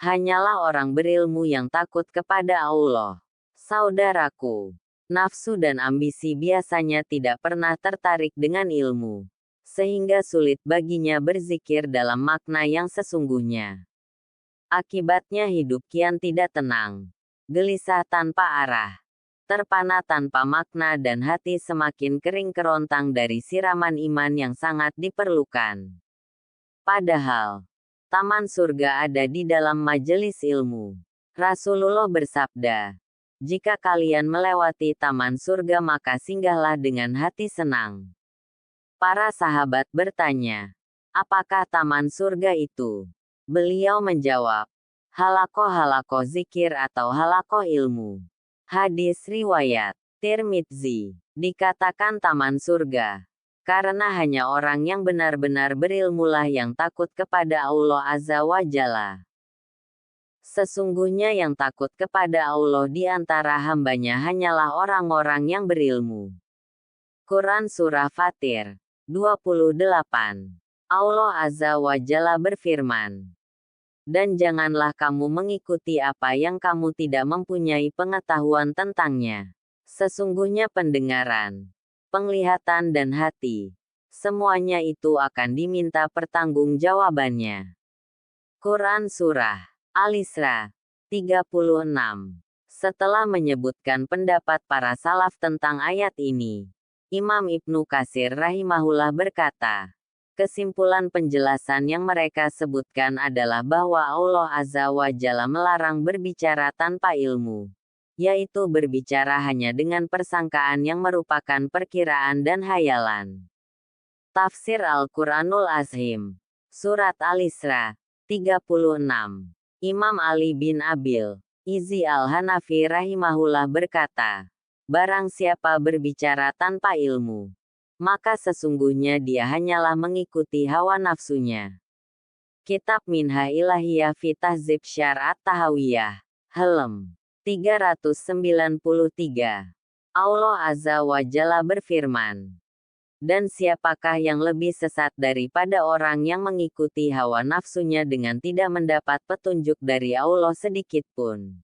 Hanyalah orang berilmu yang takut kepada Allah. Saudaraku, nafsu dan ambisi biasanya tidak pernah tertarik dengan ilmu, sehingga sulit baginya berzikir dalam makna yang sesungguhnya. Akibatnya hidup kian tidak tenang, gelisah tanpa arah, terpana tanpa makna dan hati semakin kering kerontang dari siraman iman yang sangat diperlukan. Padahal, taman surga ada di dalam majelis ilmu. Rasulullah bersabda, "Jika kalian melewati taman surga maka singgahlah dengan hati senang." Para sahabat bertanya, "Apakah taman surga itu?" Beliau menjawab, "Halakoh-halakoh zikir atau halakoh ilmu." Hadis riwayat Tirmidzi. Dikatakan taman surga karena hanya orang yang benar-benar berilmulah yang takut kepada Allah Azza wa Jalla. Sesungguhnya yang takut kepada Allah di antara hambanya hanyalah orang-orang yang berilmu. Quran Surah Fatir 28. Allah Azza wa Jalla berfirman, "Dan janganlah kamu mengikuti apa yang kamu tidak mempunyai pengetahuan tentangnya. Sesungguhnya pendengaran, penglihatan dan hati, semuanya itu akan diminta pertanggungjawabannya." Quran Surah Al-Isra 36. Setelah menyebutkan pendapat para salaf tentang ayat ini, Imam Ibnu Katsir rahimahullah berkata, kesimpulan penjelasan yang mereka sebutkan adalah bahwa Allah Azza wa Jalla melarang berbicara tanpa ilmu, yaitu berbicara hanya dengan persangkaan yang merupakan perkiraan dan hayalan. Tafsir Al-Quranul Azim, Surat Al-Isra 36. Imam Ali bin Abil Izzi Al-Hanafi rahimahullah berkata, barang siapa berbicara tanpa ilmu, maka sesungguhnya dia hanyalah mengikuti hawa nafsunya. Kitab Minha Ilahiyah fi Tahzib Syar At-Tahawiyah, Helm 393. Allah Azza wa Jalla berfirman, dan siapakah yang lebih sesat daripada orang yang mengikuti hawa nafsunya dengan tidak mendapat petunjuk dari Allah sedikit pun.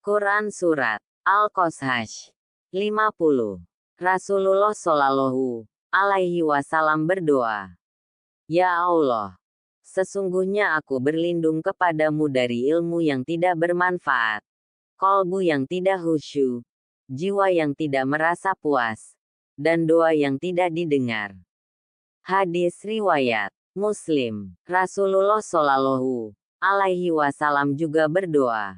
Quran Surat Al-Qasas 50. Rasulullah Shallallahu alaihi wasallam berdoa, "Ya Allah, sesungguhnya aku berlindung kepadamu dari ilmu yang tidak bermanfaat, kolbu yang tidak khusyuk, jiwa yang tidak merasa puas, dan doa yang tidak didengar." Hadis riwayat Muslim. Rasulullah Shallallahu alaihi wasallam juga berdoa,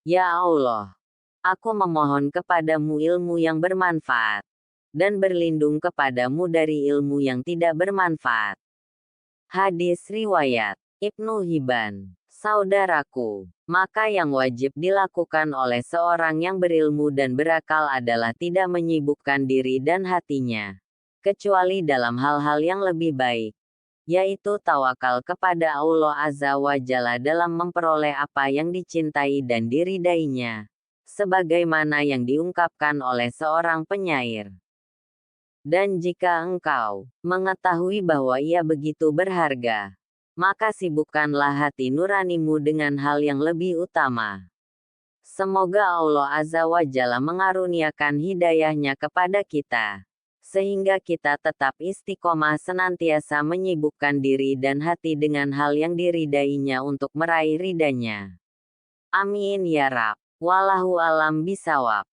"Ya Allah, aku memohon kepadamu ilmu yang bermanfaat, dan berlindung kepadamu dari ilmu yang tidak bermanfaat." Hadis riwayat Ibnu Hibban. Saudaraku, maka yang wajib dilakukan oleh seorang yang berilmu dan berakal adalah tidak menyibukkan diri dan hatinya, kecuali dalam hal-hal yang lebih baik, yaitu tawakal kepada Allah Azza wa Jalla dalam memperoleh apa yang dicintai dan diridainya, sebagaimana yang diungkapkan oleh seorang penyair. Dan jika engkau mengetahui bahwa ia begitu berharga, maka sibukkanlah hati nuranimu dengan hal yang lebih utama. Semoga Allah Azza wa Jalla mengaruniakan hidayahnya kepada kita, sehingga kita tetap istiqomah senantiasa menyibukkan diri dan hati dengan hal yang diridainya untuk meraih ridanya. Amin ya Rabb. Wallahu alam bisawab.